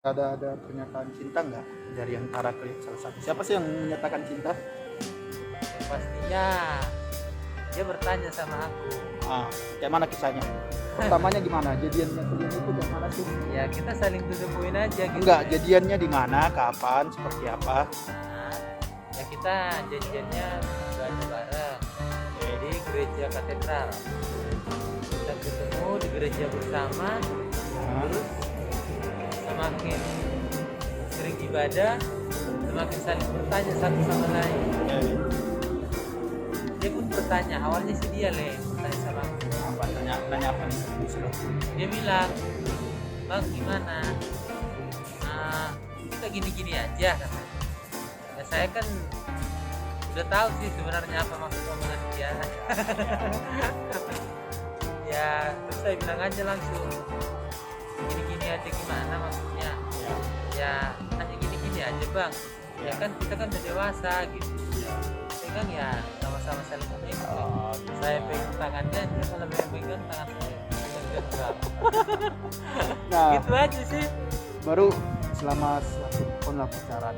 Ada pernyataan cinta nggak dari antara kalian salah satu? Siapa sih yang menyatakan cinta? Ya, pastinya dia bertanya sama aku. Kayak mana kisahnya? Pertamanya gimana? Jadiannya kalian itu kayak mana sih? Ya kita saling tutup-tutupuin aja gitu. Enggak, jadiannya di mana, kapan, seperti apa? Nah, ya kita janjiannya ibadah bareng di gereja katedral. Kita ketemu di gereja bersama, Nah, terus semakin sering ibadah, semakin saling bertanya satu sama lain. oke. Dia pun bertanya, awalnya sih dia bertanya sama aku. Apa nanya apa nih? Dia bilang, bang gimana? Kita gini-gini aja katanya. Ya saya kan udah tahu sih sebenarnya apa maksud omongan dia. Ya terus saya bilang aja langsung, gini-gini aja gimana maksudnya? Ya, Ya hanya gini-gini aja bang. Ya kan kita kan udah dewasa gitu. ya. Saya kan ya sama-sama saling mengerti. Oh, Saya pegang tangannya, dia malah pegang tangan saya. Pegang genggam. Nah, Gitu aja sih. baru selama satu tahun lah pacaran,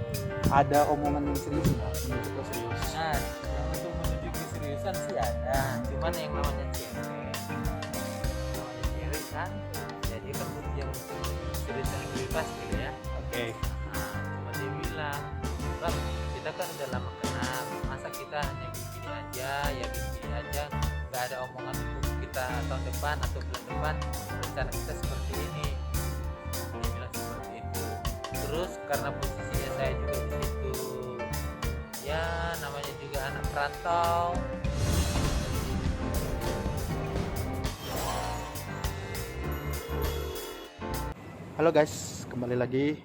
ada omongan yang serius nggak? Menurut lo serius? Nah, yang untuk menuju keseriusan sih ada. Cuman yang namanya cewek kan, jadi kan butuh yang serius yang lebih pasti gitu ya. Oke. Nah, cuma dia bilang, bang, kita kan udah lama kenal, masa kita hanya gini aja, ya gini aja, nggak ada omongan untuk kita tahun depan atau bulan depan rencana kita seperti ini. Dia bilang seperti itu. Terus karena posisinya saya juga di situ, ya namanya juga anak perantau. Halo guys, kembali lagi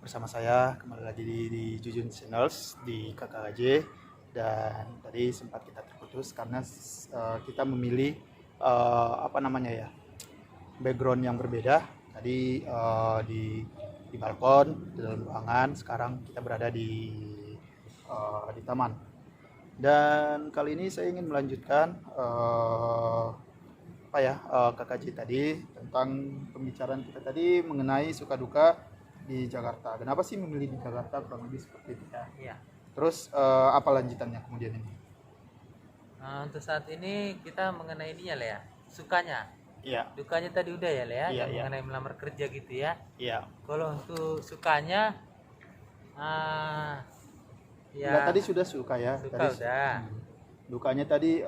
bersama saya kembali lagi di Jujun Channels di KKJ. Dan tadi sempat kita terputus karena kita memilih apa namanya ya, background yang berbeda. Tadi di balkon, di dalam ruangan. Sekarang kita berada di taman. Dan kali ini saya ingin melanjutkan KKJ tadi tentang pembicaraan kita tadi mengenai suka duka di Jakarta. Kenapa sih memilih di Jakarta, kurang lebih seperti itu ya. Iya. Terus apa lanjutannya kemudian ini? Nah, untuk saat ini kita mengenai ininya ya, sukanya. Iya, Dukanya tadi udah ya iya, yang iya, mengenai melamar kerja gitu ya. iya. Kalau untuk sukanya, ah Enggak, ya tadi sudah suka ya. suka Tadi udah. dukanya tadi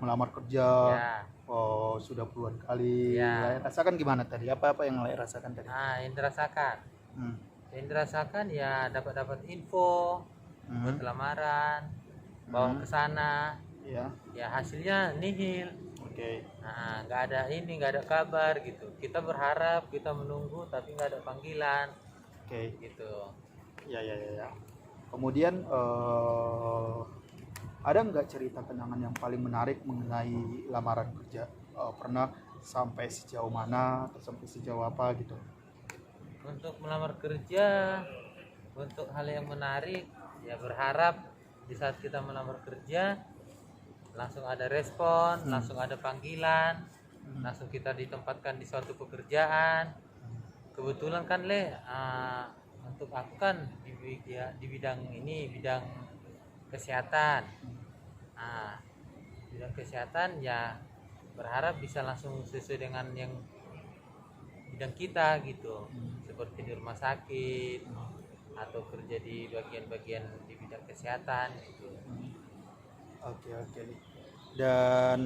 melamar kerja. Ya, Oh, sudah puluhan kali. ya. Layak rasakan gimana tadi? Apa yang layak rasakan tadi? Yang dirasakan. Hmm. Yang dirasakan ya dapat info buat Hmm. lamaran, bawa Hmm. ke sana. Ya, Ya hasilnya nihil. oke. Nah, nggak ada ini, nggak ada kabar gitu. Kita berharap, kita menunggu, tapi nggak ada panggilan Oke. gitu. Ya, ya, ya, ya. Kemudian ada nggak cerita kenangan yang paling menarik mengenai lamaran kerja? Pernah sampai sejauh mana atau sampai sejauh apa gitu? Untuk melamar kerja, untuk hal yang menarik, ya berharap di saat kita melamar kerja langsung ada respon, langsung ada panggilan, langsung kita ditempatkan di suatu pekerjaan. Kebetulan kan untuk aku kan di bidang ini, bidang kesehatan. Nah, bidang kesehatan ya berharap bisa langsung sesuai dengan yang bidang kita gitu, seperti di rumah sakit atau kerja di bagian-bagian di bidang kesehatan gitu. Oke, oke. Dan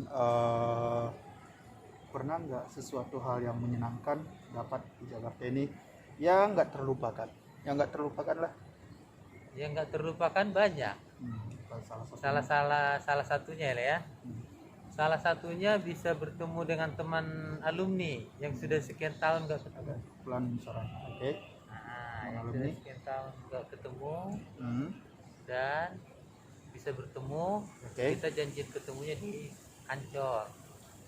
eh, pernah nggak sesuatu hal yang menyenangkan dapat di Jakarta ini yang nggak terlupakan? Yang nggak terlupakan lah. Yang nggak terlupakan banyak. Salah satu. Salah satunya ya. Hmm. Salah satunya bisa bertemu dengan teman alumni yang sudah sekian tahun nggak ketemu. Pelan suara. Oke. Yang Alumni. sudah sekian tahun nggak ketemu Hmm. dan bisa bertemu. Oke. Kita janjian ketemunya di Ancol.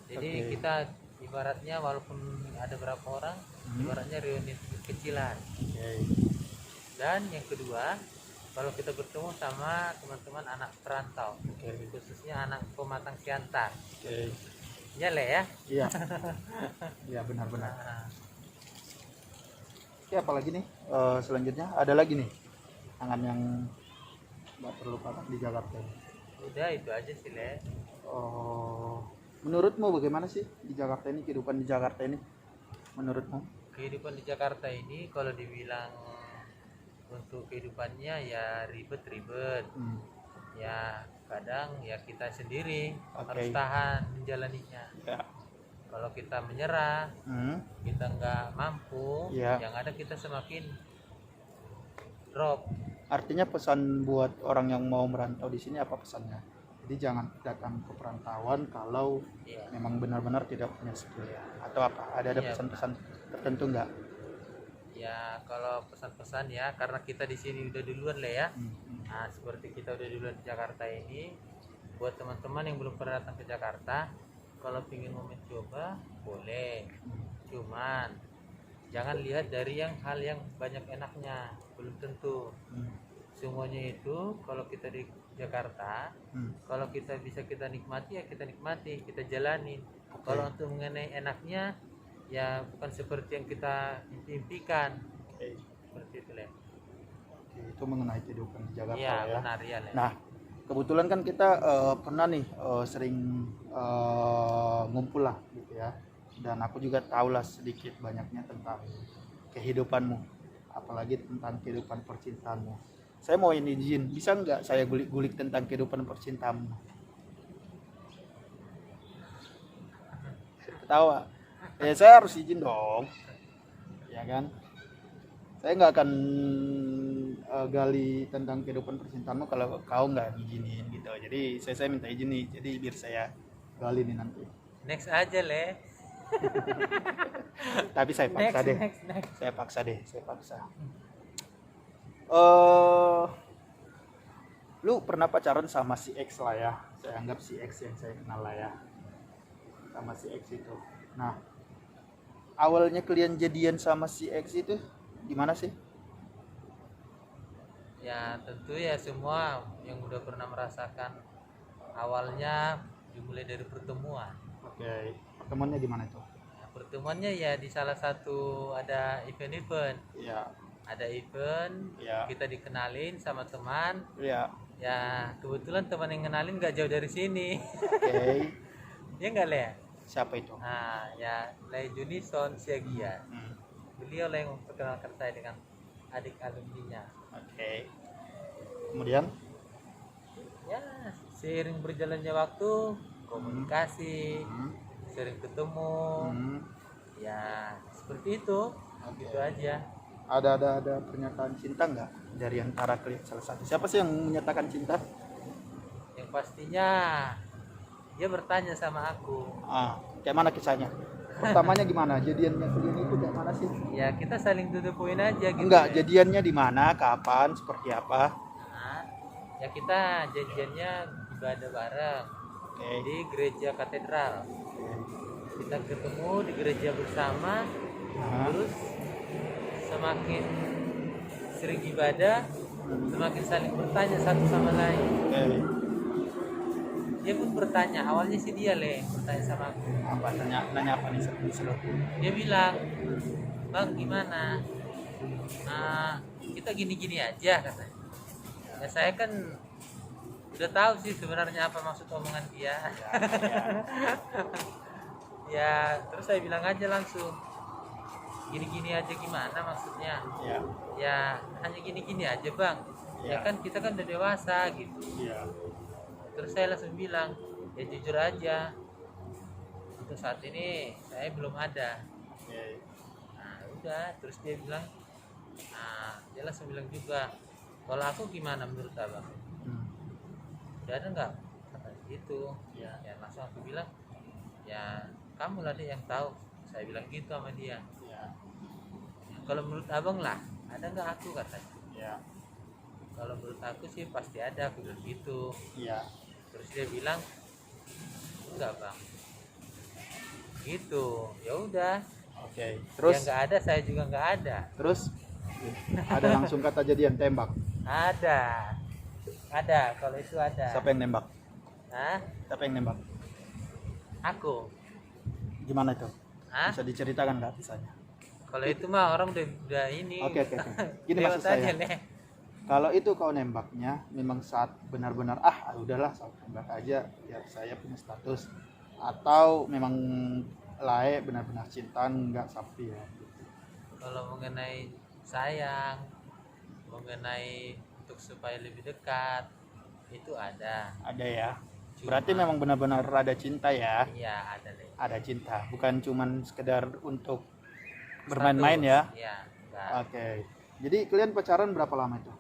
Jadi Oke. kita ibaratnya walaupun ada berapa orang, ibaratnya reuni kecilan. Oke. Dan yang kedua, kalau kita bertemu sama teman-teman anak perantau, Oke. khususnya anak pematang siantar. Oke. Ya Le ya. Iya. Iya, benar-benar. Nah, Oke, apalagi nih selanjutnya ada lagi nih tangan yang nggak perlu patah di Jakarta ini. Udah itu aja sih Le. Oh, menurutmu bagaimana sih di Jakarta ini, kehidupan di Jakarta ini? Menurutmu? Kehidupan di Jakarta ini kalau dibilang untuk kehidupannya ya ribet-ribet. Hmm. Ya kadang ya kita sendiri Oke. harus tahan menjalaninya. Ya. Kalau kita menyerah, Hmm. kita nggak mampu, Ya. yang ada kita semakin drop. Artinya pesan buat orang yang mau merantau di sini apa pesannya? Jadi jangan datang ke perantauan kalau Iya. memang benar-benar tidak punya skill ya. Atau apa? Ada Iya, pesan-pesan tertentu nggak? Ya kalau pesan-pesan ya karena kita di sini udah duluan lah ya. Hmm. Nah seperti kita udah duluan di Jakarta ini, buat teman-teman yang belum pernah datang ke Jakarta, kalau ingin mau mencoba boleh. Cuman jangan lihat dari hal yang banyak enaknya, belum tentu. Hmm. Semuanya itu kalau kita di Jakarta, Hmm. kalau kita bisa kita nikmati ya kita nikmati, kita jalanin. Oke. Kalau untuk mengenai enaknya ya bukan seperti yang kita impikan, Oke. seperti itu Le. Oke, itu mengenai kehidupan di Jakarta Iya ya. benar ya Le. Nah, kebetulan kan kita pernah nih sering ngumpul lah gitu ya. Dan aku juga tahulah sedikit banyaknya tentang kehidupanmu, apalagi tentang kehidupan percintaanmu. Saya mau ini izin, bisa nggak saya gulik-gulik tentang kehidupan percintaanmu? Ketawa. Ya saya harus izin dong, ya kan? Saya nggak akan gali tentang kehidupan percintaanmu kalau kau nggak izinin gitu. Jadi saya minta izin nih, jadi biar saya gali nih nanti. Next aja Le. Tapi saya paksa deh. Next. Saya paksa. Lu pernah pacaran sama si X lah ya, saya anggap si X yang saya kenal lah ya, sama si X itu. Nah, awalnya kalian jadian sama si X itu gimana sih? Ya tentu ya semua yang udah pernah merasakan awalnya dimulai dari pertemuan. Oke, pertemuannya gimana itu? Nah, pertemuannya ya di salah satu ada event-event. Ya, Ada event, ya, kita dikenalin sama teman. ya. Ya kebetulan teman yang kenalin gak jauh dari sini. Oke, Ya enggak Le? siapa itu? Nah ya Le Junison Siagian. Hmm. Beliau lah yang memperkenalkan saya dengan adik alumninya. Oke. Kemudian? Ya seiring berjalannya waktu, komunikasi, Hmm. sering ketemu, Hmm. ya seperti itu. Oke. Gitu aja. Ada pernyataan cinta nggak dari antara kalian salah satu? Siapa sih yang menyatakan cinta? Yang pastinya dia bertanya sama aku. Kayak mana kisahnya? Pertamanya gimana? Jadiannya kalian itu kayak mana sih? Ya kita saling tutup-poin aja gitu. Enggak, ya. jadiannya di mana, kapan, seperti apa? Nah, ya kita janjiannya ibadah bareng Oke. di gereja katedral. Kita ketemu di gereja bersama, Nah, terus semakin sering ibadah, semakin saling bertanya satu sama lain. oke. Dia pun bertanya, awalnya sih dia Le bertanya sama aku. Apa nanya apa nih seru? Dia bilang, "Bang gimana? Kita gini-gini aja," katanya. Ya saya kan udah tahu sih sebenarnya apa maksud omongan dia. Ya terus saya bilang aja langsung, gini-gini aja gimana maksudnya? Ya, Ya hanya gini-gini aja bang. Ya Ya. kan kita kan udah dewasa gitu. ya. Terus saya langsung bilang, ya jujur aja, untuk saat ini saya belum ada. Oke. Nah udah, terus dia bilang, dia langsung bilang juga, kalau aku gimana menurut abang? Hmm. Udah ada nggak? Kata gitu. Ya. Ya langsung aku bilang, ya kamu lah deh yang tahu. Saya bilang gitu sama dia. Ya. Ya, kalau menurut abang lah, ada nggak aku katanya? Ya. Kalau menurut aku sih pasti ada, aku bilang gitu. Ya. Terus dia bilang, enggak bang. Gitu. Ya udah. Oke. Yang Terus nggak ada saya juga nggak ada. terus ada langsung kata jadian tembak. Ada. Kalau itu ada. Siapa yang nembak? Hah? Siapa yang nembak? Aku. Gimana itu? Hah? Bisa diceritakan nggak kisahnya? Kalau itu mah orang udah ini. Oke. Gini Lewat maksud saya. aja, Le. Kalau itu kau nembaknya memang saat benar-benar udahlah saya tembak aja biar saya punya status, atau memang lae benar-benar cinta nggak sampai ya gitu. Kalau mengenai sayang, mengenai untuk supaya lebih dekat, itu ada. Ada ya. Cuma- Berarti memang benar-benar ada cinta ya. Iya, ada, Le. Ada cinta, bukan cuman sekedar untuk bermain-main ya. Iya, enggak. Oke. Jadi kalian pacaran berapa lama itu?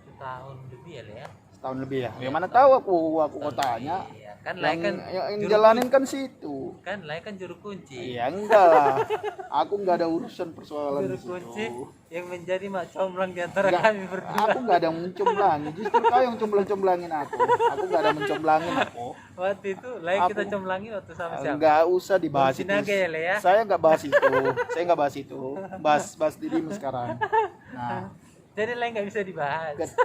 Setahun lebih ya, Le, ya. Setahun lebih ya. Iya, Yang mana setahun. tahu aku mau tanya. Iya, kan Lai kan Yang juru jalanin kan situ. kunci. Kan Lai kan juru kunci. Iya enggak lah. Aku nggak ada urusan persoalan Juru di situ. kunci yang menjadi mak comblang di antara Nggak, kami berdua. aku nggak ada mencomblangin. Justru kau yang comblang-comblangin aku. Aku nggak ada mencomblangin aku. Waktu itu Lai Aku- kita comblangin waktu sama siapa? Nggak usah dibahas itu. Sinaga ya, Le, ya. Saya nggak bahas itu. Saya nggak bahas itu. Bahas dirimu sekarang. Nah, Jadi Lai nggak bisa dibahas. ke-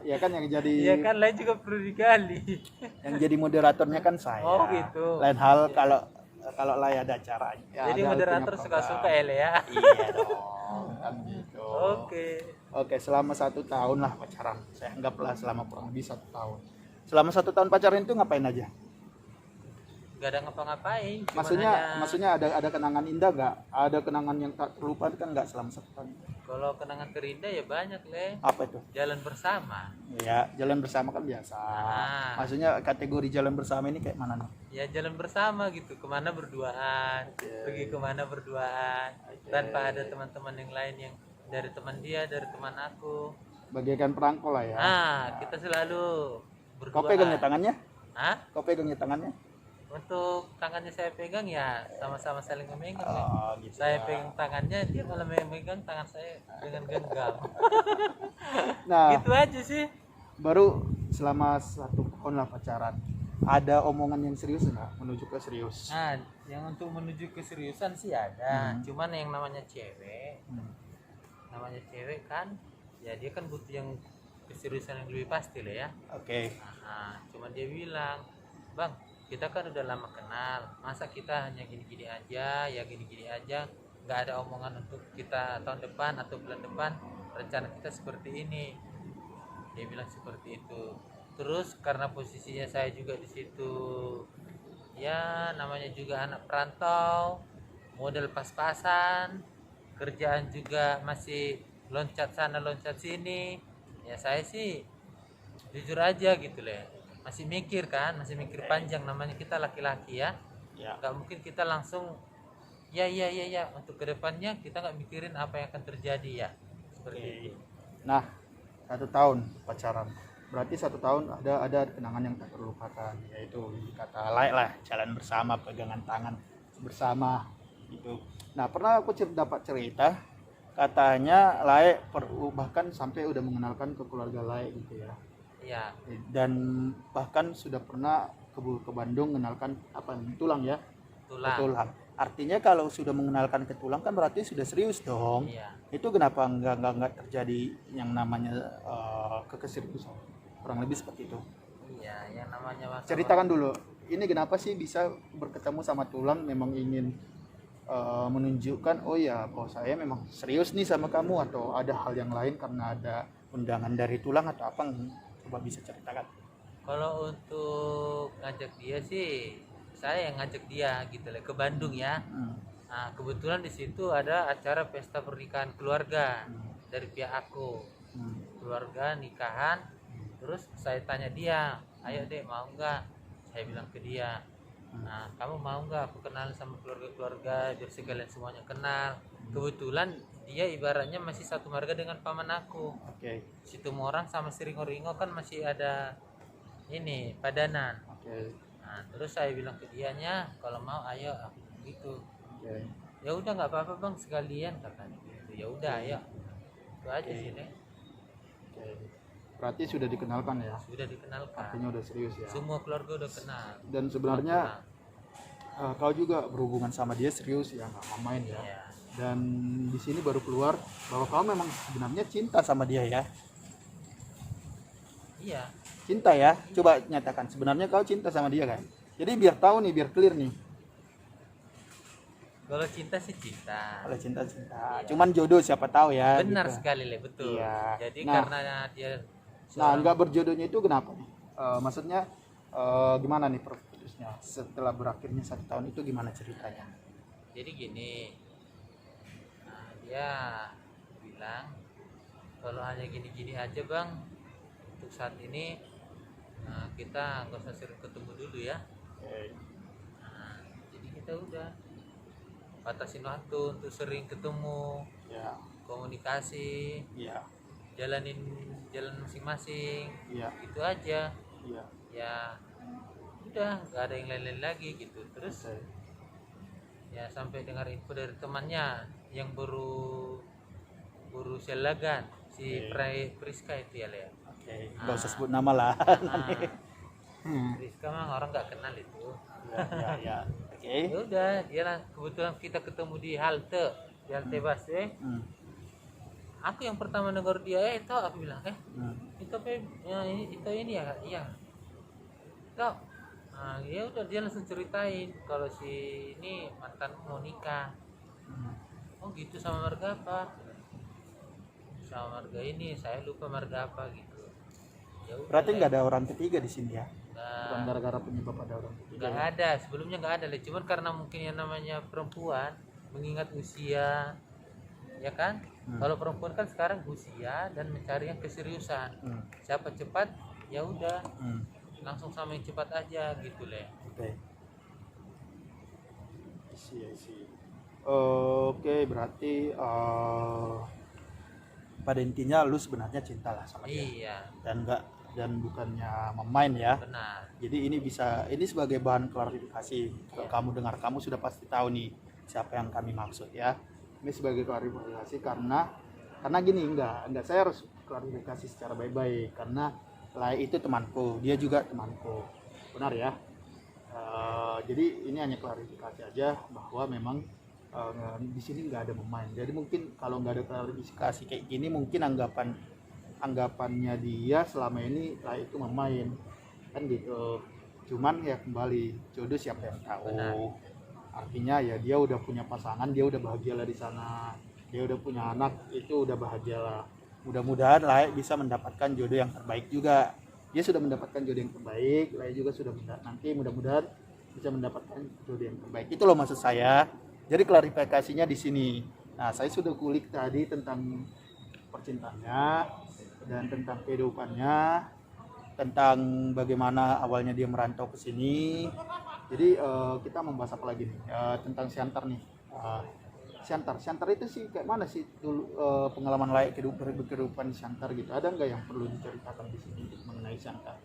ya kan yang jadi Iya kan Lai juga perlu digali. yang jadi moderatornya kan saya. Oh, gitu. Lain hal kalau lah ada acaranya. Ya, Jadi ada moderator punya suka-suka program. ya, Le, ya. Iya dong, kan gitu. Oke. Oke, selama 1 tahun lah pacaran. Saya anggaplah selama kurang lebih 1 tahun. Selama 1 tahun pacaran itu ngapain aja? Gak ada ngapa-ngapain. cuman Maksudnya ada kenangan indah nggak? Ada kenangan yang tak terlupakan nggak selama 1 tahun? kalau kenangan terindah ya banyak, Le. Apa itu? Jalan bersama. Ya, jalan bersama kan biasa. Ah. Maksudnya kategori jalan bersama ini kayak mana nih? Ya jalan bersama gitu, kemana berduaan, pergi kemana berduaan, tanpa ada teman-teman yang lain yang dari teman dia, dari teman aku. Bagaikan perangko lah ya. Kita selalu Kau pegang ya berduaan. tangannya? Hah? Kau pegang ya tangannya? Untuk tangannya saya pegang ya sama-sama saling memegang. Le. Oh, gitu. Saya pegang tangannya, dia malah memegang tangan saya dengan genggam. Nah, Gitu aja sih. baru selama 1 tahun lah pacaran. Ada omongan yang serius nggak? Menuju ke serius. Nah, yang untuk menuju keseriusan sih ada. Hmm. Cuman yang namanya cewek Hmm. kan ya dia kan butuh yang keseriusan yang lebih pasti lah ya. Oke. Cuman dia bilang, bang, kita kan udah lama kenal, masa kita hanya gini-gini aja, ya gini-gini aja, nggak ada omongan untuk kita tahun depan atau bulan depan rencana kita seperti ini. Dia bilang seperti itu. Terus karena posisinya saya juga di situ, ya namanya juga anak perantau, model pas-pasan, kerjaan juga masih loncat sana loncat sini, ya saya sih jujur aja gitu lah, masih mikir panjang, namanya kita laki-laki ya, Ya. nggak mungkin kita langsung ya untuk kedepannya kita nggak mikirin apa yang akan terjadi ya, seperti Oke. itu. Nah, 1 tahun pacaran. Berarti 1 tahun ada kenangan yang tak terlupakan, yaitu kata lain lah, jalan bersama, pegangan tangan bersama gitu. Nah, pernah aku dapat cerita katanya Lae bahkan sampai udah mengenalkan ke keluarga Lae gitu ya. Ya, Dan bahkan sudah pernah ke Bandung mengenalkan apa nih, tulang ya, ke tulang. tulang. Artinya kalau sudah mengenalkan ke tulang kan berarti sudah serius dong. Iya. Itu kenapa nggak terjadi yang namanya keseriusan? Kurang lebih seperti itu. Iya, yang namanya masalah. Ceritakan dulu, ini kenapa sih bisa berketemu sama tulang, memang ingin menunjukkan oh ya kok saya memang serius nih sama kamu, atau ada hal yang lain karena ada undangan dari tulang atau apa? Coba bisa ceritakan. Kalau untuk ngajak dia sih, saya yang ngajak dia gitu lah ke Bandung ya. Hmm. Nah, kebetulan di situ ada acara pesta pernikahan keluarga dari pihak aku. Hmm. Keluarga nikahan. Terus saya tanya dia, ayo dek mau nggak? Saya bilang ke dia, nah kamu mau nggak aku kenal sama keluarga-keluarga biar sekalian semuanya kenal. Kebetulan dia ibaratnya masih satu marga dengan paman aku. Oke. Situ Morang sama Siringo-ringo kan masih ada ini padanan. Oke. Nah, terus saya bilang ke dianya kalau mau ayo aku gitu. Oke. Ya udah nggak apa-apa bang sekalian katanya gitu. Ya udah ayo. Itu aja sih deh. Oke. Berarti sudah dikenalkan ya, Sudah dikenalkan. artinya udah serius ya. Semua keluarga udah kenal. Dan sebenarnya kau juga berhubungan sama dia serius ya, nggak main ya. Iya. Dan di sini baru keluar bahwa kau memang sebenarnya cinta sama dia ya. Iya. Cinta ya, coba nyatakan sebenarnya kau cinta sama dia kan. Jadi biar tahu nih, biar clear nih. Kalau cinta sih cinta. Kalau cinta cinta. Iya. Cuman jodoh siapa tahu ya. Benar gitu. sekali Le, betul. Iya. Jadi Nah. karena dia Nah, seorang, nggak berjodohnya itu kenapa nih? Maksudnya gimana nih putusnya? Setelah berakhirnya 1 tahun itu gimana ceritanya? jadi gini, nah, dia bilang kalau hanya gini-gini aja bang, untuk saat ini kita nggak usah sering ketemu dulu ya. Oke. Nah, jadi kita udah batasin waktu untuk sering ketemu, Ya, komunikasi, iya, jalanin jalan masing-masing, iya, gitu aja. iya. Ya udah nggak ada yang lain-lain lagi gitu. Terus Oke. ya sampai dengar info dari temannya yang baru Selagan, si Oke. Priska itu ya Le. Oke, nggak usah sebut nama lah. Priska mah orang nggak kenal itu. Ya, ya, ya. Oke. Ya udah, dia lah kebetulan kita ketemu di halte bus Hmm, Aku yang pertama negor dia itu aku bilang itu apa ya, ini ya iya kau. Nah, ya udah dia langsung ceritain kalau si ini mantan mau nikah. hmm. Oh gitu, sama marga apa? Sama marga ini, saya lupa marga apa gitu. Ya udah, Berarti nggak ada orang ketiga di sini ya? Bukan nggak gara-gara penyebab ada orang ketiga. nggak Ya? ada, sebelumnya nggak ada Le. Cuman karena mungkin yang namanya perempuan mengingat usia, ya kan? Kalau perempuan kan sekarang usia dan mencari yang keseriusan. Hmm, Siapa cepat, ya udah hmm. langsung sama yang cepat aja gitu Le. Oke. I see. Oke, berarti pada intinya lu sebenarnya cinta lah sama dia. Iya, Dan bukannya memain ya. benar. Jadi ini sebagai bahan klarifikasi. Kalau kamu dengar, kamu sudah pasti tahu nih siapa yang kami maksud ya. Ini sebagai klarifikasi karena gini, enggak saya harus klarifikasi secara baik-baik karena Lai itu temanku, dia juga temanku. Benar ya? Jadi ini hanya klarifikasi aja bahwa memang di sini nggak ada pemain. Jadi mungkin kalau nggak ada klarifikasi kayak gini, mungkin anggapannya dia selama ini lah itu memain kan gitu. Cuman ya kembali jodoh siapa yang tahu. Benar. Artinya ya dia udah punya pasangan, dia udah bahagia lah di sana, dia udah punya anak, itu udah bahagia lah. Mudah-mudahan lah bisa mendapatkan jodoh yang terbaik juga. Dia sudah mendapatkan jodoh yang terbaik, lah juga sudah nanti mudah-mudahan bisa mendapatkan jodoh yang terbaik. Itu loh maksud saya. Jadi klarifikasinya di sini. Nah, saya sudah kulik tadi tentang percintaannya dan tentang kehidupannya, tentang bagaimana awalnya dia merantau ke sini. Jadi kita membahas apa lagi nih? Tentang Siantar nih. Siantar itu sih kayak mana sih dulu pengalaman layak kehidupan Siantar gitu? Ada nggak yang perlu diceritakan di sini mengenai Siantar?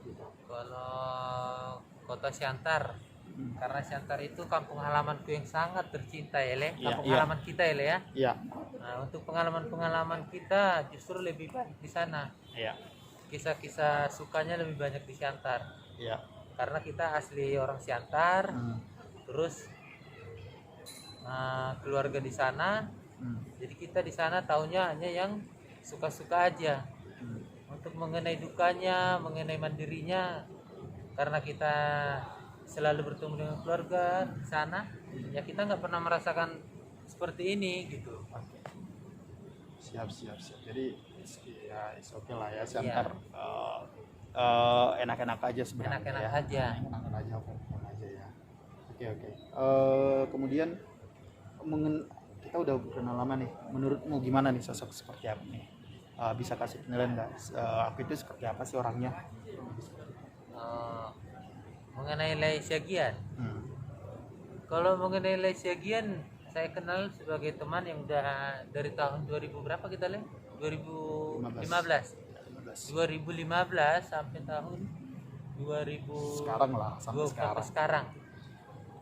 Gitu. Kalau kota Siantar, karena Siantar itu kampung halamanku yang sangat tercinta ya Le. Kampung halaman kita ya Le ya. Iya. Nah, untuk pengalaman kita justru lebih banyak di sana. Iya. Kisah-kisah sukanya lebih banyak di Siantar. Iya. Karena kita asli orang Siantar, terus keluarga di sana. Jadi kita di sana taunya hanya yang suka-suka aja. Untuk mengenai dukanya, mengenai mandirinya, karena kita selalu bertemu dengan keluarga di sana, ya kita nggak pernah merasakan seperti ini gitu. Siap. Jadi ya oke lah ya Siantar. Enak-enak aja sebenarnya. Enak-enak ya. aja. Enak-enak aja, oke aja ya. Oke. Kemudian kita udah kenal lama nih. Menurutmu gimana nih sosok seperti apa nih? Bisa kasih penilaian nggak? Aku itu seperti apa sih orangnya? Mengenai Lai Syagian, kalau mengenai Lai Syagian, saya kenal sebagai teman yang udah dari tahun 2000 berapa kita Le? 2015 sampai tahun 2000 Sekarang lah, sampai sekarang.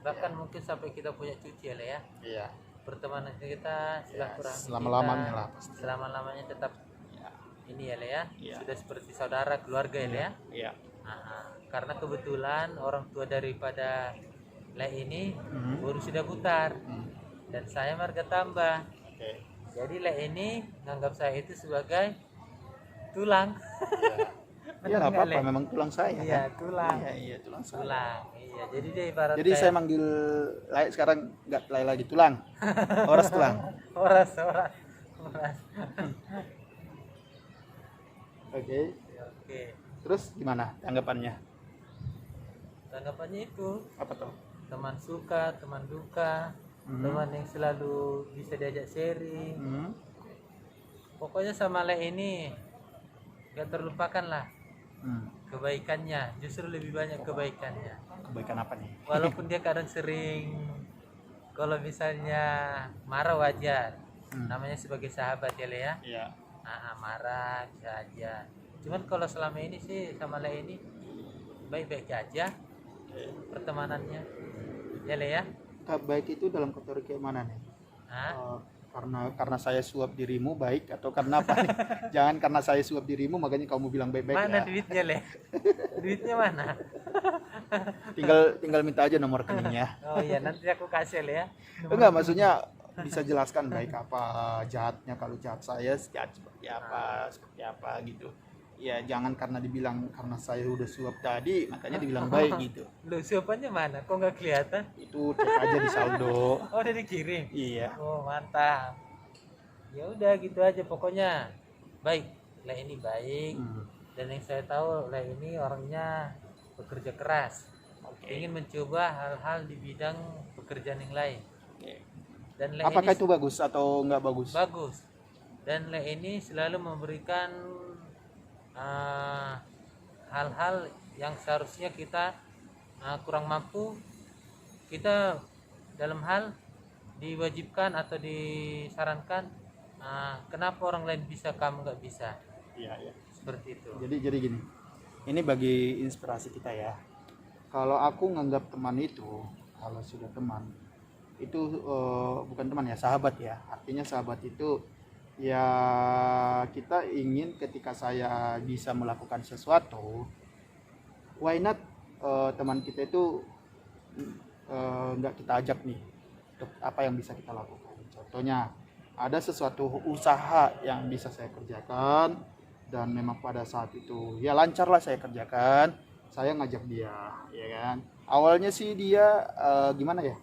Bahkan mungkin sampai kita punya cucu ya Le ya. Iya. Pertemanan kita silaturahmi selama-lamanya kita, lah pasti. selama-lamanya tetap ini ya Le ya. Iya. Sudah seperti saudara keluarga ya Le ya. Iya. Karena kebetulan orang tua daripada Le ini baru sudah putar dan saya marga tambah. Oke. Jadi Le ini menganggap saya itu sebagai tulang. Iya nggak Enggak, apa-apa, Le? memang tulang saya Iya, kan. tulang. Iya tulang saya. Tulang. Iya, jadi dia ibarat Jadi saya manggil Lai sekarang nggak Lai lagi, tulang. Horas tulang. horas, horas. Horas. Oke. Oke. Terus gimana tanggapannya? Tanggapannya itu Apa tuh? teman suka, teman duka, teman yang selalu bisa diajak sharing. Hmm. Pokoknya sama Le ini gak terlupakan lah Hmm. kebaikannya, justru lebih banyak kebaikannya. Kebaikan apa nih? Walaupun dia kadang sering, kalau misalnya marah wajar, namanya sebagai sahabat ya Le ya. Iya. Marah bisa aja. Cuman kalau selama ini sih sama Le ini baik-baik aja pertemanannya ya Le ya. Baik itu dalam kategori kayak mana nih? Hah? Karena saya suap dirimu baik atau karena apa nih? Jangan karena saya suap dirimu makanya kamu bilang baik-baik Mana ya. duitnya Le? Duitnya mana? Tinggal minta aja nomor rekeningnya. Oh iya, nanti aku kasih Le ya. Enggak, maksudnya bisa jelaskan baik apa, jahatnya kalau jahat saya jahat seperti apa gitu. Ya jangan karena dibilang karena saya udah suap tadi makanya dibilang baik gitu. Lu siapanya mana? Kok nggak kelihatan? Itu cek aja di saldo. Oh, udah dikirim. Iya. Oh, mantap. Ya udah gitu aja pokoknya. Baik, Le ini baik. Dan yang saya tahu Le ini orangnya bekerja keras. Ingin mencoba hal-hal di bidang pekerjaan yang lain. Dan Le Apakah ini itu bagus atau enggak bagus? bagus. Dan Le ini selalu memberikan hal-hal yang seharusnya kita kurang mampu, kita dalam hal diwajibkan atau disarankan, kenapa orang lain bisa kamu nggak bisa, Iya, iya. seperti itu. Jadi gini. Ini bagi inspirasi kita ya. Kalau aku nganggap teman itu, kalau sudah teman itu bukan teman ya, sahabat ya. Artinya sahabat itu ya kita ingin ketika saya bisa melakukan sesuatu, why not teman kita itu nggak kita ajak nih untuk apa yang bisa kita lakukan. Contohnya ada sesuatu usaha yang bisa saya kerjakan dan memang pada saat itu ya lancar lah saya kerjakan, saya ngajak dia, ya kan. Awalnya sih dia gimana ya,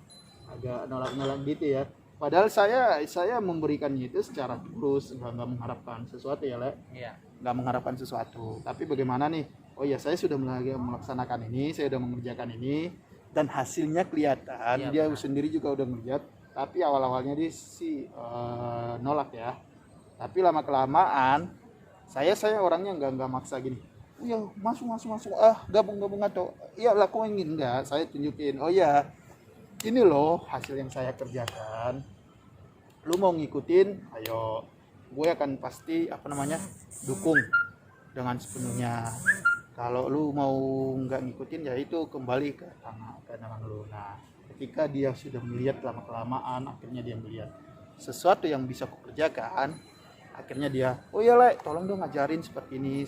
agak nolak-nolak gitu ya. Padahal saya memberikannya itu secara tulus, nggak mengharapkan sesuatu ya, Le. Iya. Nggak mengharapkan sesuatu. Tapi bagaimana nih? Oh ya, saya sudah melaksanakan ini, saya sudah mengerjakan ini, dan hasilnya kelihatan. Iya, Dia benar. sendiri juga udah melihat. Tapi awal-awalnya dia sih nolak ya. Tapi lama kelamaan, saya orangnya nggak maksa gini. Oh ya, masuk. Gabung atau iya lakuin gini, enggak. Saya tunjukin. Oh ya, ini loh hasil yang saya kerjakan, lu mau ngikutin, ayo, gue akan pasti dukung dengan sepenuhnya. Kalau lu mau nggak ngikutin ya itu kembali ke tangan lu. Nah ketika dia sudah melihat lama kelamaan, akhirnya dia melihat sesuatu yang bisa kukerjakan, akhirnya dia oh iya Le, tolong dong ngajarin seperti ini,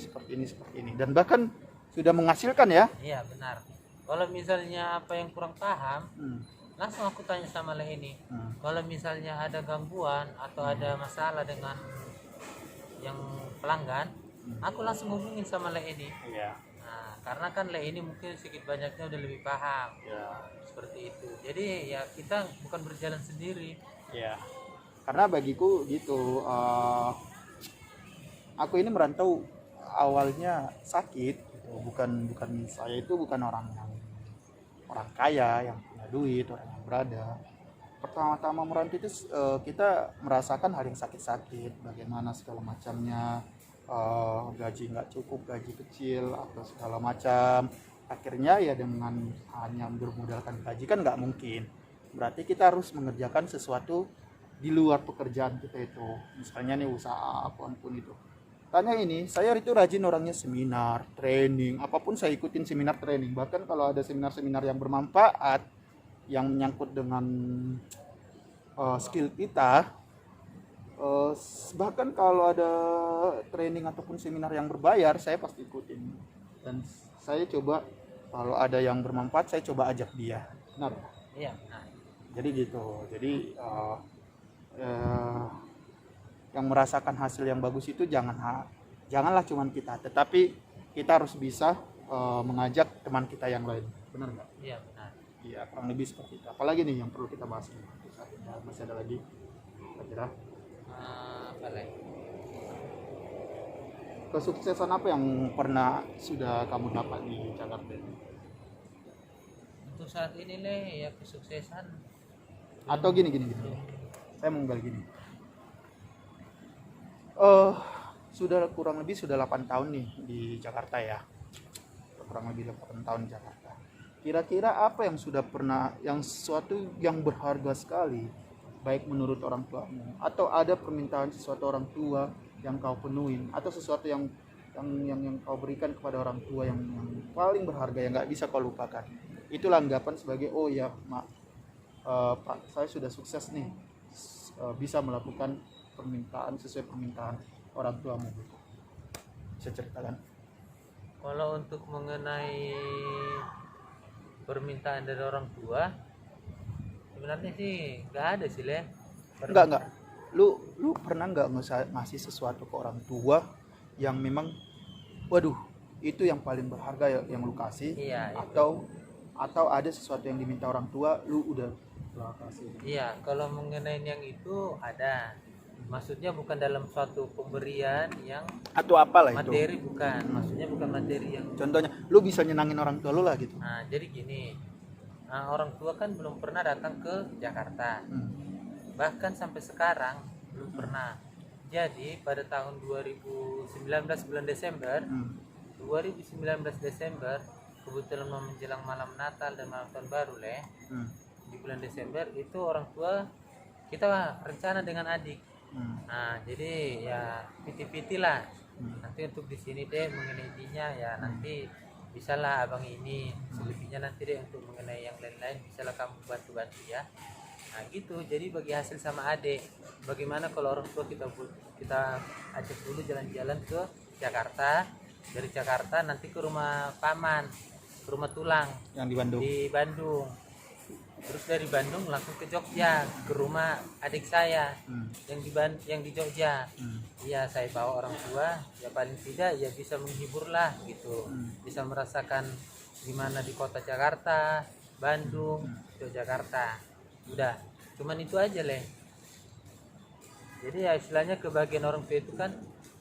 dan bahkan sudah menghasilkan ya. Iya, benar. Kalau misalnya apa yang kurang paham, langsung aku tanya sama Le ini. Kalau misalnya ada gangguan atau ada masalah dengan yang pelanggan, aku langsung hubungin sama Le ini. Iya. Nah, karena kan Le ini mungkin sedikit banyaknya udah lebih paham. Ya. Seperti itu. Jadi ya kita bukan berjalan sendiri. Ya, karena bagiku gitu, aku ini merantau awalnya sakit, gitu. bukan saya itu bukan orang kaya yang punya duit, orang yang berada. Pertama-tama merantau itu kita merasakan hal yang sakit-sakit, bagaimana segala macamnya, gaji nggak cukup, gaji kecil atau segala macam. Akhirnya ya dengan hanya bermodalkan gaji kan nggak mungkin. Berarti kita harus mengerjakan sesuatu di luar pekerjaan kita itu. Misalnya nih usaha apapun itu. Tanya ini, saya itu rajin orangnya seminar, training, apapun saya ikutin seminar training. Bahkan kalau ada seminar-seminar yang bermanfaat, yang menyangkut dengan skill kita, bahkan kalau ada training ataupun seminar yang berbayar, saya pasti ikutin. Dan saya coba kalau ada yang bermanfaat, saya coba ajak dia. Benar? Iya, benar. Jadi gitu. Jadi yang merasakan hasil yang bagus itu janganlah cuman kita, tetapi kita harus bisa mengajak teman kita yang lain, benar nggak? Iya benar. Iya, kurang lebih seperti itu. Apalagi nih yang perlu kita bahas nih? Masih ada lagi kira-kira Apa lagi? kesuksesan apa yang pernah sudah kamu dapat di Jakarta ini? Untuk saat ini ya kesuksesan. Atau gini, saya mau gali gini. eh Sudah kurang lebih sudah 8 tahun nih di Jakarta ya. Kurang lebih 8 tahun di Jakarta. Kira-kira apa yang sudah pernah, yang sesuatu yang berharga sekali, baik menurut orang tuamu, atau ada permintaan sesuatu orang tua yang kau penuhin, atau sesuatu yang kau berikan kepada orang tua yang paling berharga yang nggak bisa kau lupakan. Itulah anggapan sebagai, oh ya mak, Pak, saya sudah sukses nih, bisa melakukan permintaan sesuai permintaan orang tuamu. Bisa ceritakan? Kalau untuk mengenai permintaan dari orang tua, sebenarnya sih nggak ada sih Le. Enggak. Lu pernah nggak ngasih sesuatu ke orang tua yang memang, waduh, itu yang paling berharga yang lu kasih? Iya. Atau ada sesuatu yang diminta orang tua, lu udah kasih? Iya, kalau mengenai yang itu ada. Maksudnya bukan dalam suatu pemberian yang Atau apalah itu? materi, bukan. Maksudnya bukan materi yang. Contohnya, lu bisa nyenangin orang tua lu lah gitu. Nah, jadi gini. Orang tua kan belum pernah datang ke Jakarta. Bahkan sampai sekarang belum pernah. Jadi pada tahun 2019 bulan Desember, 2019 Desember, kebetulan mau menjelang malam Natal dan malam Tahun Baru di bulan Desember itu orang tua kita rencana dengan adik. Nah, jadi ya piti-piti lah. Nanti untuk di sini deh mengenai izinnya ya nanti bisalah abang ini, selebihnya nanti deh untuk mengenai yang lain-lain bisalah kamu bantu-bantu ya. Nah gitu, jadi bagi hasil sama adik, bagaimana kalau orang tua kita ajak dulu jalan-jalan ke Jakarta, dari Jakarta nanti ke rumah paman, ke rumah tulang Yang di Bandung. Terus dari Bandung langsung ke Jogja, ke rumah adik saya yang di Jogja. Iya, saya bawa orang tua, ya paling tidak ya bisa menghibur lah gitu, bisa merasakan gimana di kota Jakarta, Bandung, Yogyakarta. Udah, cuman itu aja jadi ya istilahnya kebagian orang tua itu kan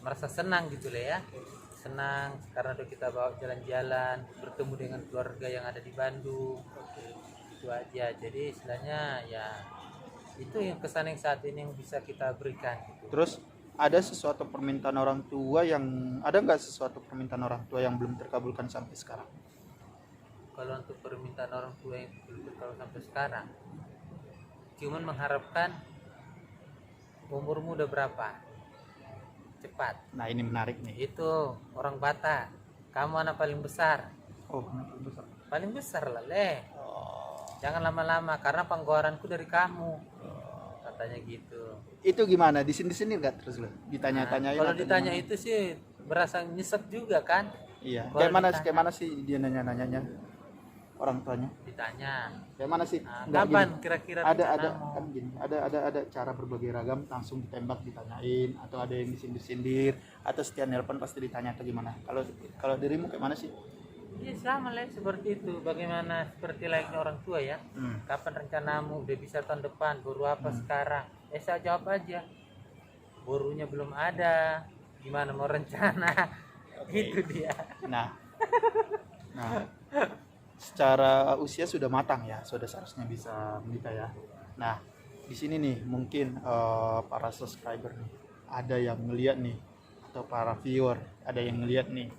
merasa senang gitu ya, senang karena udah kita bawa jalan-jalan, bertemu dengan keluarga yang ada di Bandung. Itu aja, jadi istilahnya ya itu yang kesan yang saat ini yang bisa kita berikan gitu. Terus ada sesuatu permintaan orang tua ada nggak sesuatu permintaan orang tua yang belum terkabulkan sampai sekarang? Kalau untuk permintaan orang tua yang belum terkabul sampai sekarang, cuman mengharapkan umurmu udah berapa, cepat. Nah ini menarik nih. Itu orang Batak, kamu anak paling besar. Oh, anak besar. Paling besar lah jangan lama-lama karena penggoranku dari kamu, katanya gitu. Itu gimana, disindir nggak terus lo ditanya-tanyain? Kalau ditanya itu sih berasa nyesek juga kan. Iya, Kalau kayak mana sih dia nanya-nanyanya orang tuanya? ditanya Kayak mana sih? kapan Gini. kira-kira Ada rencanamu? kan gini, ada cara berbagai ragam, langsung ditembak ditanyain, atau ada yang disindir-sindir, atau setiap nelpon pasti ditanya atau gimana? Kalau dirimu kayak mana sih? Iya sama lah seperti itu, bagaimana seperti layaknya orang tua ya. Kapan rencanamu, udah bisa tahun depan, baru apa sekarang? Saya jawab aja, borunya belum ada, gimana mau rencana. Itu dia. Nah, secara usia sudah matang ya, sudah seharusnya bisa menikah ya. Nah, di sini nih mungkin para subscriber nih ada yang ngeliat nih, atau para viewer ada yang ngeliat nih,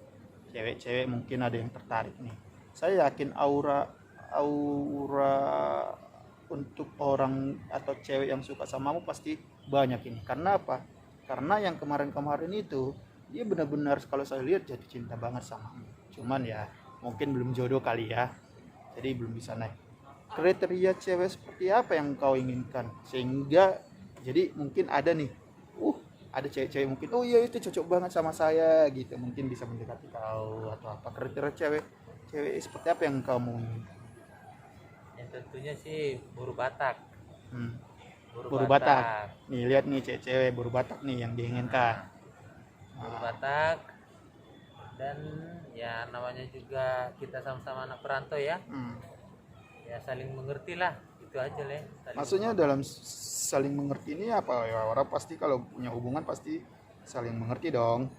cewek-cewek mungkin ada yang tertarik nih. Saya yakin aura untuk orang atau cewek yang suka samamu pasti banyak ini. Karena apa? Karena yang kemarin-kemarin itu dia benar-benar kalau saya lihat jadi cinta banget sama. Cuman ya mungkin belum jodoh kali ya, jadi belum bisa naik. Kriteria cewek seperti apa yang kau inginkan sehingga jadi mungkin ada nih, ada cewek-cewek mungkin, oh iya itu cocok banget sama saya gitu, mungkin bisa mendekati kau atau apa. Kriteria cewek seperti apa yang kamu Yang tentunya sih buru Batak. Buru Batak. Nih lihat nih cewek-cewek buru Batak nih yang diinginkan. Buru Batak Dan ya namanya juga kita sama-sama anak perantau ya, ya saling mengerti lah, itu aja Le. Maksudnya dalam saling mengerti ini apa ya, orang pasti kalau punya hubungan pasti saling mengerti dong.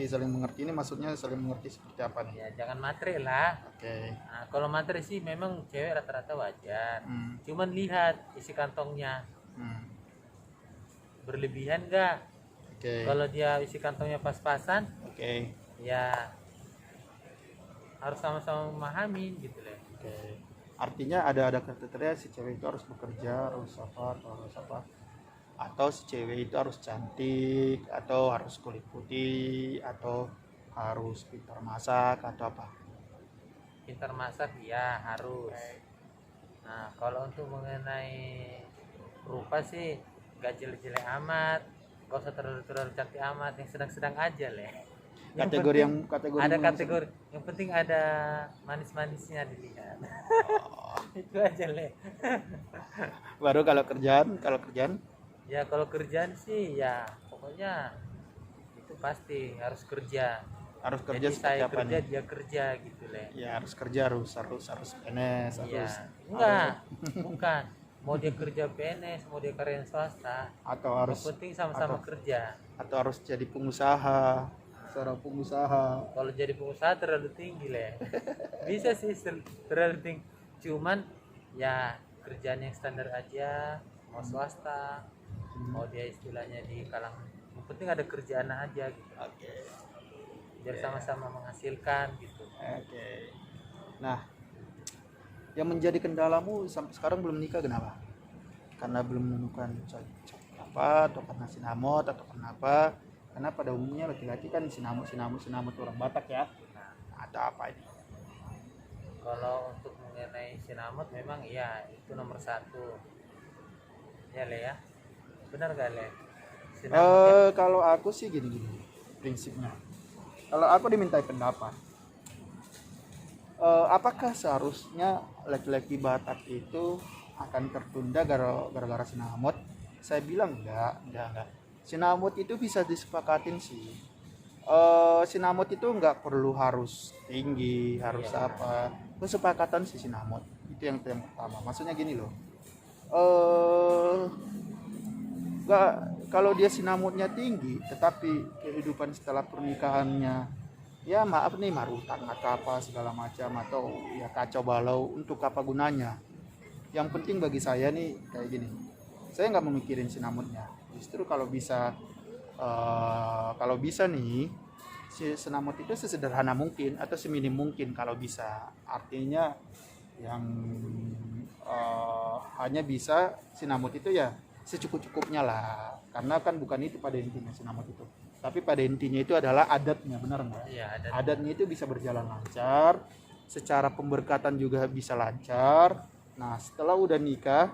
Saling mengerti ini maksudnya saling mengerti seperti apa nih? Ya jangan materi lah. Oke. Nah, kalau materi sih memang cewek rata-rata wajar. Hmm. Cuman lihat isi kantongnya Hmm. berlebihan nggak. Oke. Kalau dia isi kantongnya pas-pasan, Oke. ya harus sama-sama memahami gitu Le. Oke. Artinya ada kriteria si cewek itu harus bekerja, harus apa, atau si cewek itu harus cantik, atau harus kulit putih, atau harus pintar masak, atau apa? Pintar masak ya harus. Nah, kalau untuk mengenai rupa sih gak jelek-jelek amat, gak usah terlalu cantik amat, yang sedang-sedang aja Le. Kategori yang Ada kategori, yang penting ada manis-manisnya dilihat. Itu aja Le. baru kalau kerjaan Ya kalau kerjaan sih ya pokoknya itu pasti harus kerja. kerja Jadi seperti saya apa kerja nih? dia kerja gitu Le. Ya harus kerja, harus PNS, Iya, harus enggak, bukan. Mau dia kerja PNS, mau dia karyawan swasta, atau yang harus penting sama-sama kerja. atau harus jadi pengusaha, seorang pengusaha. Kalau jadi pengusaha terlalu tinggi Le. Bisa sih terlalu tinggi. Cuman ya kerjaan yang standar aja, mau swasta, mau dia istilahnya di kalangan. Yang penting ada kerjaan aja gitu. Oke. Biar sama-sama menghasilkan gitu. Oke. Nah, yang menjadi kendalamu sampai sekarang belum nikah kenapa? Karena belum menemukan cocok apa, atau karena sinamot, atau kenapa? Karena pada umumnya laki-laki kan sinamot itu orang Batak ya. Nah, Ada apa ini? kalau untuk mengenai sinamot memang iya itu nomor satu. Ya Le ya. Benar gak Le? Sinamot ya? Kalau aku sih gini prinsipnya. Kalau aku dimintai pendapat, apakah seharusnya laki-laki Batak itu akan tertunda gara-gara sinamot? Saya bilang enggak. Sinamot itu bisa disepakatin sih. Sinamot itu enggak perlu harus tinggi, harus Iya, apa. Kesepakatan sih sinamot. Itu yang pertama. Maksudnya gini loh. Eh enggak, kalau dia sinamotnya tinggi, tetapi kehidupan setelah pernikahannya ya maaf nih marutang atau apa segala macam, atau ya kacau balau, untuk apa gunanya? Yang penting bagi saya nih kayak gini, saya nggak memikirin sinamotnya, justru kalau bisa nih si sinamot itu sesederhana mungkin atau seminim mungkin kalau bisa, artinya yang hanya bisa sinamot itu ya secukup-cukupnya lah, karena kan bukan itu pada intinya sinamot itu, tapi pada intinya itu adalah adatnya, benar nggak? Iya, ada. Adatnya itu bisa berjalan lancar, secara pemberkatan juga bisa lancar. Nah setelah udah nikah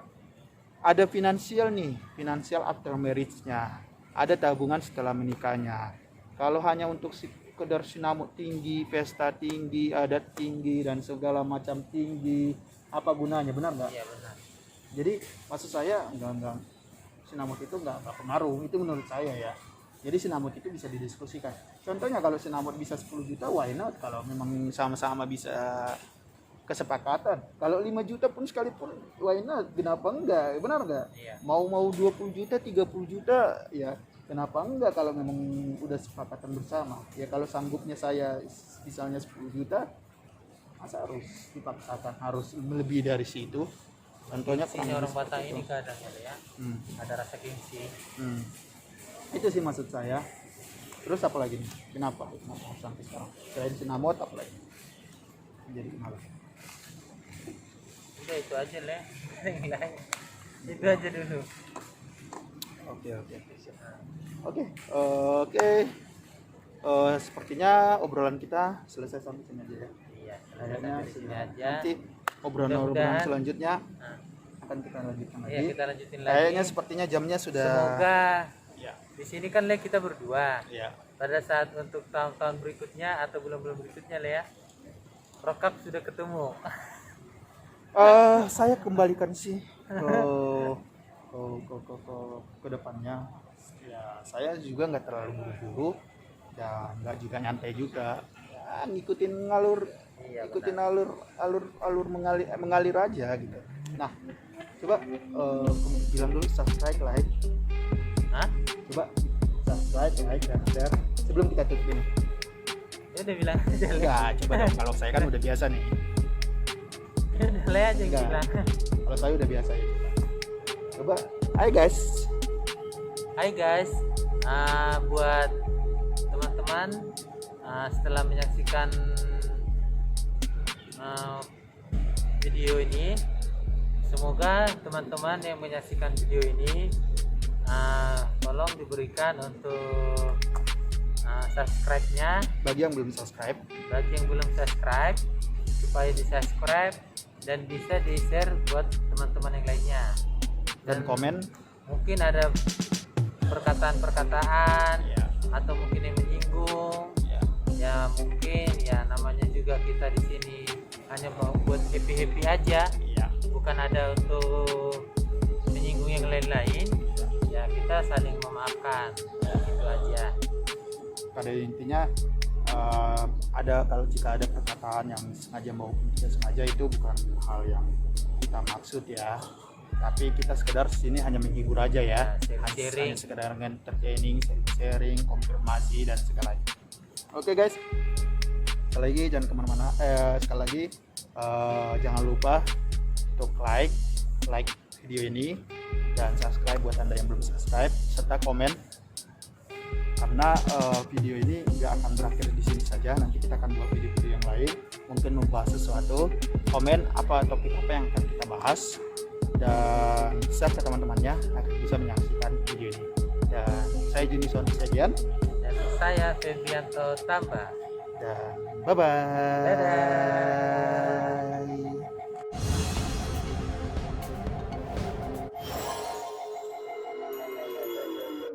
ada finansial after marriage-nya, ada tabungan setelah menikahnya. Kalau hanya untuk sekedar sinamot tinggi, pesta tinggi, adat tinggi, dan segala macam tinggi, apa gunanya, benar nggak? Iya benar. Jadi maksud saya enggak, sinamot itu enggak pengaruh, itu menurut saya ya. Jadi sinamot itu bisa didiskusikan. Contohnya kalau sinamot bisa 10 juta, why not? Kalau memang sama-sama bisa kesepakatan. Kalau 5 juta pun sekalipun, why not? Kenapa enggak? Benar enggak? Iya. Mau 20 juta, 30 juta, ya kenapa enggak kalau memang udah sepakatan bersama. Ya kalau sanggupnya saya misalnya 10 juta, masa harus dipaksakan harus lebih dari situ? Contohnya Gengsinya orang seperti Batak itu. ini kadang ya Le, ya. Hmm. Ada rasa gengsi. Itu sih maksud saya. Terus apa lagi nih? Kenapa sampai sekarang? Selain sinamot apa lagi? Jadi kenapa? Udah itu aja Le. Yang lain. Itu aja dulu. Oke, siap. Oke. Sepertinya obrolan kita selesai sampai sini aja ya. Iya, Kayaknya sampai di sini sudah. aja. Nanti obrolan Mudah-mudahan. selanjutnya Nah, akan kita lanjutkan iya lagi. kita lanjutin lagi. Kayaknya sepertinya jamnya sudah. Semoga Ya. di sini kan Le kita berdua. Ya. Pada saat untuk tahun-tahun berikutnya atau bulan-bulan berikutnya Le ya. Rokap sudah ketemu. Saya kembalikan sih ke depannya. Ya, saya juga nggak terlalu buru-buru dan nggak juga nyantai juga. Ya, ngikutin ngalur, Iya, ikutin alur mengalir aja gitu. Nah, coba bilang dulu subscribe, like. Hah? Coba subscribe, like, dan share sebelum kita tutup ini. Ya udah bilang aja Le. Enggak, coba dong, kalau saya kan udah biasa nih. Ya udah Le aja yang Enggak. bilang. Kalau saya udah biasa ya. Coba, hai guys. Hai guys, buat teman-teman setelah menyaksikan video ini, semoga teman-teman yang menyaksikan video ini tolong diberikan untuk subscribe-nya Bagi yang belum subscribe, supaya di subscribe dan bisa di share buat teman-teman yang lainnya, dan komen. mungkin ada perkataan-perkataan Ya, atau mungkin yang menyinggung, ya. ya mungkin ya namanya juga kita di sini hanya mau buat happy aja, Iya. bukan ada untuk menyinggung yang lain-lain. Ya kita saling memaafkan, itu aja. Pada intinya jika ada perkataan yang sengaja maupun tidak sengaja, itu bukan hal yang kita maksud ya, tapi kita sekedar sini hanya menghibur aja ya, Sharing. hanya sekedar entertaining, sharing, konfirmasi dan segalanya. Oke guys, sekali lagi jangan kemana-mana, jangan lupa untuk like video ini dan subscribe buat anda yang belum subscribe, serta komen, karena video ini nggak akan berakhir di sini saja. Nanti kita akan buat video-video yang lain, mungkin membahas sesuatu. Komen apa topik apa yang akan kita bahas, dan share ke teman-temannya agar bisa menyaksikan video ini. Dan saya Junison Sedian, Dan saya Febianto Tamba. dan bye bye. Dadah.